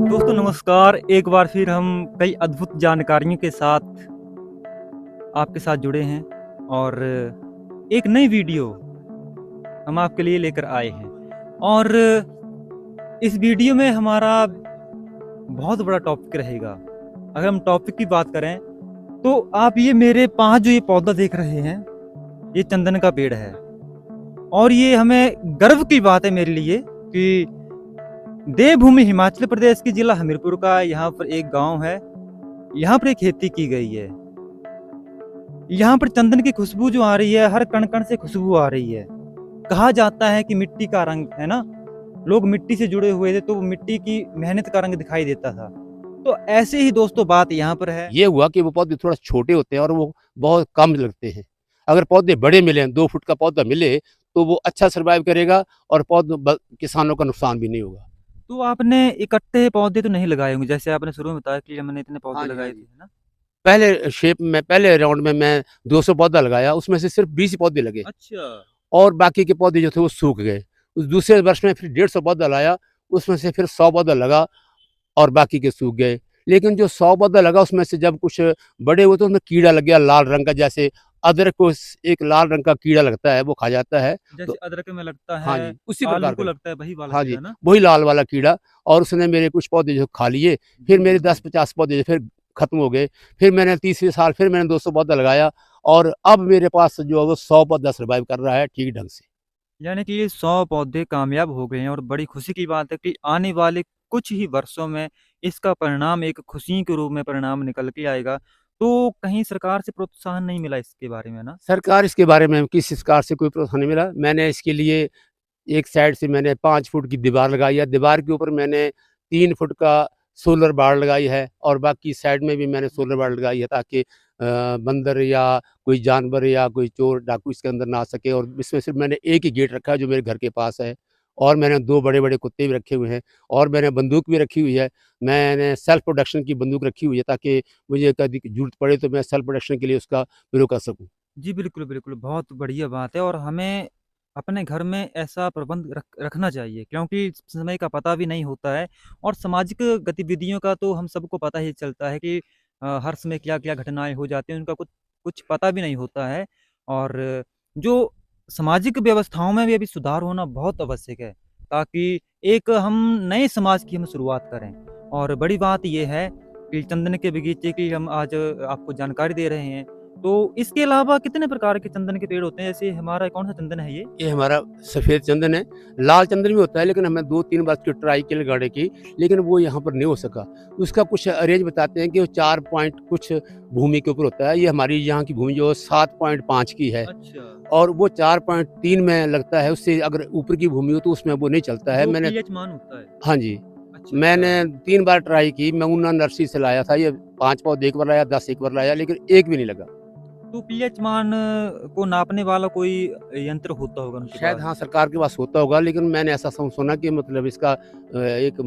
दोस्तों नमस्कार, एक बार फिर हम कई अद्भुत जानकारियों के साथ आपके साथ जुड़े हैं और एक नई वीडियो हम आपके लिए लेकर आए हैं। और इस वीडियो में हमारा बहुत बड़ा टॉपिक रहेगा। अगर हम टॉपिक की बात करें तो आप ये मेरे पास जो ये पौधा देख रहे हैं, ये चंदन का पेड़ है। और ये हमें गर्व की बात है मेरे लिए कि देवभूमि हिमाचल प्रदेश के जिला हमीरपुर का यहाँ पर एक गांव है। यहाँ पर एक खेती की गई है। यहाँ पर चंदन की खुशबू जो आ रही है, हर कण कण से खुशबू आ रही है। कहा जाता है कि मिट्टी का रंग है ना, लोग मिट्टी से जुड़े हुए थे तो मिट्टी की मेहनत का रंग दिखाई देता था। तो ऐसे ही दोस्तों बात यहाँ पर है। ये हुआ कि वो पौधे थोड़ा छोटे होते हैं और वो बहुत कम लगते हैं। अगर पौधे बड़े मिले, 2 फुट का पौधा मिले तो वो अच्छा सर्वाइव करेगा और किसानों का नुकसान भी नहीं होगा। तो आपने इकट्ठे पौधे तो नहीं लगाए होंगे, जैसे आपने शुरू में बताया कि हमने इतने पौधे हाँ जी, लगाए हाँ थे, जी। है ना? पहले राउंड में मैं 200 पौधा लगाया, उसमें से सिर्फ 20 ही पौधे लगे अच्छा। और बाकी के पौधे जो थे वो सूख गए। उस दूसरे वर्ष में फिर 150 पौधा लाया, उसमें से फिर 100 पौधा लगा और बाकी के सूख गए। लेकिन जो 100 पौधा लगा उसमें से जब कुछ बड़े हुए तो उसमें कीड़ा लग गया लाल रंग का, जैसे अदरक को एक लाल रंग का कीड़ा लगता है, वो खा जाता है। जैसे तो अदरक में लगता हाँ है, जी, उसी आलू प्रकार को का। लगता है, वही वाला हाँ कीड़ा जी, ना? वही लाल वाला कीड़ा। और उसने मेरे कुछ पौधे जो खा लिए, फिर मेरे 10-50 पौधे जो फिर खत्म हो गए। फिर मैंने तीसरे साल फिर मैंने 200 पौधा लगाया और अब मेरे पास जो है वो 100 पौधा सर्वाइव कर रहा है ठीक ढंग से। यानी कि ये 100 पौधे कामयाब हो गए हैं और बड़ी खुशी की बात है कि आने वाले कुछ ही वर्षों में इसका परिणाम एक खुशी के रूप में परिणाम निकल के आएगा। तो कहीं सरकार से प्रोत्साहन नहीं मिला इसके बारे में ना? सरकार इसके बारे में किसी सरकार से कोई प्रोत्साहन नहीं मिला। मैंने इसके लिए एक साइड से मैंने 5 फुट की दीवार लगाई है, दीवार के ऊपर मैंने 3 फुट का सोलर बाड़ लगाई है और बाकी साइड में भी मैंने सोलर बाड़ लगाई है ताकि बंदर या कोई जानवर या कोई चोर डाकू इसके अंदर ना आ सके। और इसमें सिर्फ मैंने एक ही गेट रखा है जो मेरे घर के पास है और मैंने 2 बड़े-बड़े कुत्ते भी रखे हुए हैं और मैंने बंदूक भी रखी हुई है। मैंने सेल्फ प्रोटेक्शन की बंदूक रखी हुई है ताकि मुझे कभी ज़रूरत पड़े तो मैं सेल्फ प्रोटेक्शन के लिए उसका प्रयोग कर सकूँ। जी, बिल्कुल, बिल्कुल, बहुत बढ़िया बात है और हमें अपने घर में ऐसा प्रबंध रखना चाहिए क्योंकि समय का पता भी नहीं होता है और सामाजिक गतिविधियों का तो हम सबको पता ही चलता है कि हर समय क्या-क्या घटनाएँ हो जाती हैं, उनका कुछ कुछ पता भी नहीं होता है। और जो सामाजिक व्यवस्थाओं में भी अभी सुधार होना बहुत आवश्यक है, ताकि एक हम नए समाज की हम शुरुआत करें। और बड़ी बात ये है कि चंदन के बगीचे की हम आज आपको जानकारी दे रहे हैं। तो इसके अलावा कितने प्रकार के चंदन के पेड़ होते हैं? जैसे हमारा कौन-सा चंदन है ये? ये हमारा सफ़ेद चंदन है, लाल चंदन भी होता है लेकिन हमें 2-3 बार उसकी ट्राई की लगाने की, लेकिन वो यहाँ पर नहीं हो सका। उसका कुछ अरेंज बताते हैं कि वो 4 पॉइंट कुछ भूमि के ऊपर होता है, ये हमारी यहाँ की भूमि जो 7.5 की है अच्छा। और वो 4.3 में लगता है, उससे अगर ऊपर की भूमि हो तो उसमें वो नहीं चलता है। वो मैंने पीएच मान होता है। हाँ जी, अच्छा, मैंने अच्छा। 3 बार ट्राई की, मैं ऊना नर्सरी से लाया था, ये 5 पौधे एक बार लाया, 10 एक बार लाया लेकिन एक भी नहीं लगा। तो पीएच मान को नापने वाला कोई यंत्र होता होगा उनके शायद पास? हाँ, सरकार के पास होता होगा लेकिन मैंने ऐसा सुना कि मतलब इसका एक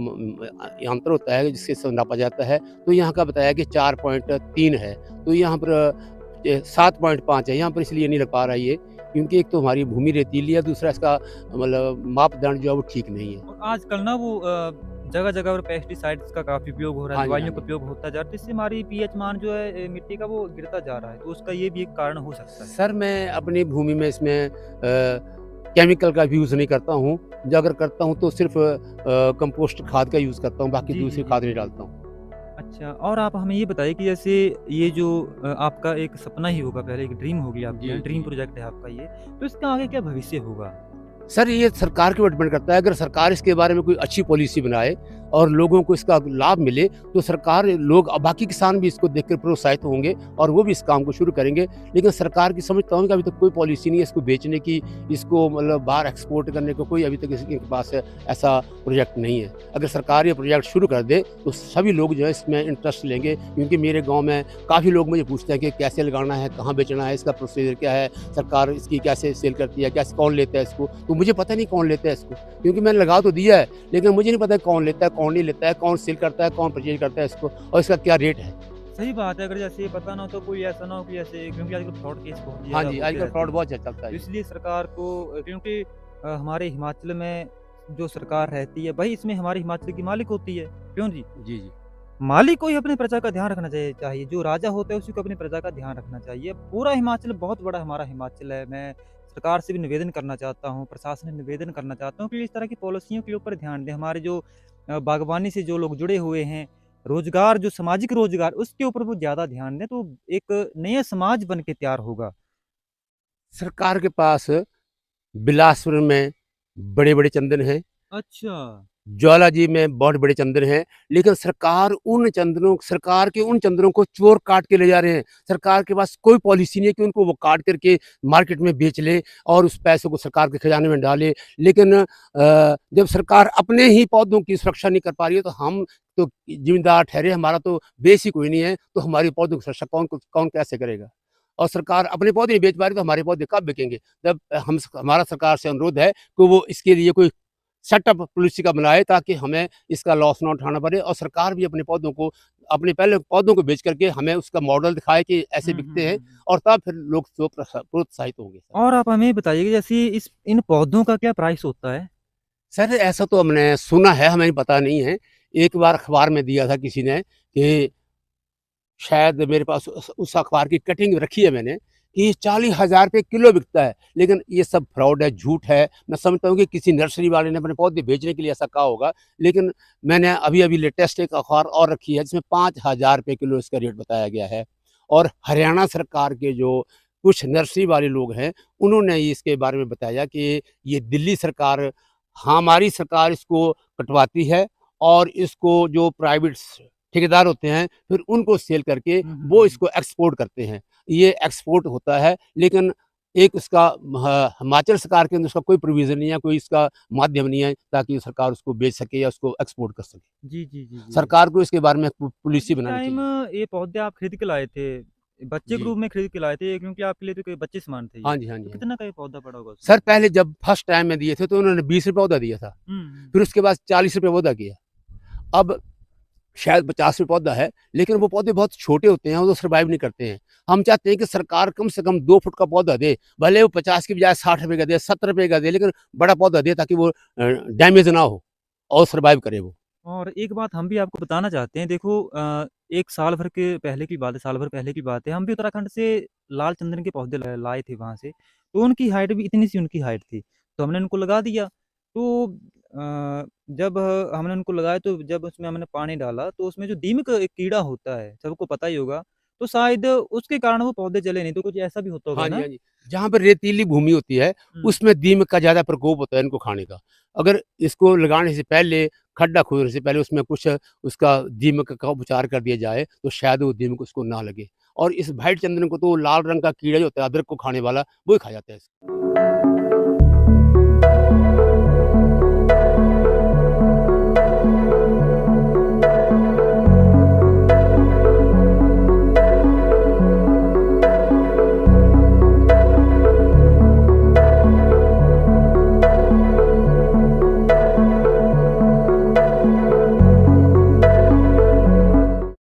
यंत्र होता है जिससे नापा जाता है। तो यहाँ का बताया कि 4.3 है, तो यहाँ पर 7.5 है, यहाँ पर इसलिए नहीं लग पा रहा ये, क्योंकि एक तो हमारी भूमि रेतीली है, दूसरा इसका मतलब मापदंड जो है वो ठीक नहीं है। और आजकल ना वो जगह-जगह पर पेस्टिसाइड्स का काफ़ी उपयोग हो रहा है, हाँ जी, हाँ दवाइयों का जी। उपयोग होता जा रहा है, जिससे हमारी पीएच मान जो है मिट्टी का वो गिरता जा रहा है। तो उसका ये भी एक कारण हो सकता है। सर मैं अपनी भूमि में इसमें केमिकल का यूज़ नहीं करता हूँ, जो अगर करता हूँ तो सिर्फ़ कंपोस्ट खाद का यूज़ करता हूँ, बाकी जी, जी, दूसरी जी, खाद नहीं जी। डालता हूँ। अच्छा, और आप हमें ये बताइए कि जैसे ये जो आपका एक सपना ही होगा, पहले एक ड्रीम होगी आपकी, जी, ड्रीम जी। प्रोजेक्ट है आपका ये, तो इसका आगे क्या भविष्य होगा? सर ये सरकार के ऊपर डिपेंड करता है, अगर सरकार इसके बारे में कोई अच्छी पॉलिसी बनाए और लोगों को इसका लाभ मिले तो सरकार लोग बाकी किसान भी इसको देखकर प्रोत्साहित होंगे और वो भी इस काम को शुरू करेंगे। लेकिन सरकार की समझता हूँ कि अभी तक कोई पॉलिसी नहीं है इसको बेचने की, इसको मतलब बाहर एक्सपोर्ट करने को कोई अभी तक इसके पास ऐसा प्रोजेक्ट नहीं है। अगर सरकार ये प्रोजेक्ट शुरू कर दे तो सभी लोग जो है इसमें इंटरेस्ट लेंगे, क्योंकि मेरे गाँव में काफ़ी लोग मुझे पूछते हैं कि कैसे लगाना है, कहाँ बेचना है, इसका प्रोसीजर क्या है, सरकार इसकी कैसे सेल करती है, कैसे कौन लेता है इसको। तो मुझे पता नहीं कौन लेता है इसको, क्योंकि मैंने लगा तो दिया है लेकिन मुझे नहीं पता कौन लेता है, कौन नहीं लेता है, कौन सेल करता है, कौन परचेज करता है इसको और इसका क्या रेट है। सही बात है, अगर जैसे पता ना हो तो कोई ऐसा ना हो कि ऐसे, क्योंकि आजकल फ्रॉड केस बहुत हाँ ज़्यादा जी, होते आजकल रहते फ्रॉड हैं। बहुत चलता है तो जी। इसलिए सरकार को क्योंकि हमारे हिमाचल में जो सरकार रहती है, भई इसमें हमारे हिमाचल की मालिक होती है, क्यों जी? जी, जी। मालिक को ही अपनी प्रजा का ध्यान रखना चाहिए। जो राजा होता है उसी को अपनी प्रजा का ध्यान रखना चाहिए। पूरा हिमाचल बहुत बड़ा हमारा हिमाचल है। मैं सरकार से भी निवेदन करना चाहता हूँ, प्रशासन से निवेदन करना चाहता हूँ कि इस तरह की पॉलिसियों के ऊपर ध्यान दें। हमारे जो बागवानी से जो लोग जुड़े हुए हैं, रोज़गार जो सामाजिक रोज़गार उसके ऊपर वो ज़्यादा ध्यान दें, तो एक नया समाज बन के तैयार होगा। सरकार के पास बिलासपुर में बड़े-बड़े चंदन हैं, अच्छा। ज्वाला जी में बहुत बड़े चंदन हैं, लेकिन सरकार के उन चंदनों को चोर काट के ले जा रहे हैं। सरकार के पास कोई पॉलिसी नहीं है कि उनको वो काट करके मार्केट में बेच ले और उस पैसे को सरकार के खजाने में डाले। लेकिन जब सरकार अपने ही पौधों की सुरक्षा नहीं कर पा रही है, तो हम तो ज़िम्मेदार ठहरे, हमारा तो बेस ही कोई नहीं है, तो हमारे पौधों की सुरक्षा कौन कैसे करेगा? और सरकार अपने पौधे नहीं बेच पा रही, तो हमारे पौधे कब बिकेंगे? जब हमारा सरकार से अनुरोध है कि वो इसके लिए कोई सेटअप पॉलिसी का बनाए, ताकि हमें इसका लॉस ना उठाना पड़े, और सरकार भी अपने पहले पौधों को बेच करके हमें उसका मॉडल दिखाए कि ऐसे हुँ, हुँ, बिकते हैं, हुँ। और तब फिर लोग तो प्रोत्साहित होंगे सर। और आप हमें बताइए कि जैसे इस इन पौधों का क्या प्राइस होता है? सर ऐसा तो हमने सुना है, हमें पता नहीं है। एक बार अखबार में दिया था किसी ने कि शायद मेरे पास उस अखबार की कटिंग रखी है मैंने, कि 40,000 रुपए किलो बिकता है। लेकिन ये सब फ्रॉड है, झूठ है। मैं समझता हूँ कि किसी नर्सरी वाले ने अपने पौधे बेचने के लिए ऐसा कहा होगा। लेकिन मैंने अभी-अभी लेटेस्ट एक अखबार और रखी है, जिसमें 5,000 रुपए किलो इसका रेट बताया गया है। और हरियाणा सरकार के जो कुछ नर्सरी वाले लोग हैं, उन्होंने इसके बारे में बताया कि ये दिल्ली सरकार, हमारी सरकार इसको कटवाती है, और इसको जो प्राइवेट ठेकेदार होते हैं, फिर उनको सेल करके हुँ, हुँ, वो हुँ। इसको एक्सपोर्ट करते हैं। ये एक्सपोर्ट होता है, लेकिन एक उसका हिमाचल सरकार के अंदर उसका कोई प्रोविज़न नहीं है, कोई इसका माध्यम नहीं है, ताकि सरकार उसको बेच सके या उसको एक्सपोर्ट कर सके। जी, जी, जी, जी। सरकार को इसके बारे में तो पॉलिसी जिस बनानी टाइम चाहिए। ये पौधे आप खरीद के लाए थे, बच्चे के जी। रूप में खरीद के लाए थे, क्योंकि आपके लिए तो कोई बच्चे समान थे ये। हाँ जी, हाँ जी, तो हाँ जी। कितना का ये पौधा पड़ा होगा उसमें? सर पहले जब फर्स्ट टाइम में दिए थे, तो उन्होंने ₹20 पौधा दिया था। हुँ, हुँ। फिर उसके बाद ₹40 पौधा किया। अब शायद 50 में पौधा है, लेकिन वो पौधे बहुत छोटे होते हैं और वो सर्वाइव नहीं करते हैं। हम चाहते हैं कि सरकार कम से कम 2 फुट का पौधा दे, भले वो 50 की बजाय ₹60 का दे, ₹70 का दे, लेकिन बड़ा पौधा दे, ताकि वो डैमेज ना हो और सर्वाइव करे वो। और एक बात हम भी आपको बताना चाहते हैं, देखो 1 साल भर के पहले की बात है, साल भर पहले की बात है, हम भी उत्तराखंड से लाल चंदन के पौधे लाए थे वहाँ से, तो उनकी हाइट भी इतनी सी उनकी हाइट थी, तो हमने उनको लगा दिया। तो जब हमने उनको लगाया, तो जब उसमें हमने पानी डाला, तो उसमें जो दीमक एक कीड़ा होता है, सबको पता ही होगा, तो शायद उसके कारण वो पौधे जले नहीं, तो कुछ ऐसा भी होता होगा हाँ जी, ना? हाँ जी। जहाँ पर रेतीली भूमि होती है, हुँ। उसमें दीमक का ज़्यादा प्रकोप होता है इनको खाने का। अगर इसको लगाने से पहले, खड्डा खोदने से पहले उसमें कुछ उसका दीमक का उपचार कर दिया जाए, तो शायद वो दीमक उसको ना लगे। और इस व्हाइट चंदन को तो लाल रंग का कीड़ा जो होता है, अदरक को खाने वाला, वो ही खा जाता है।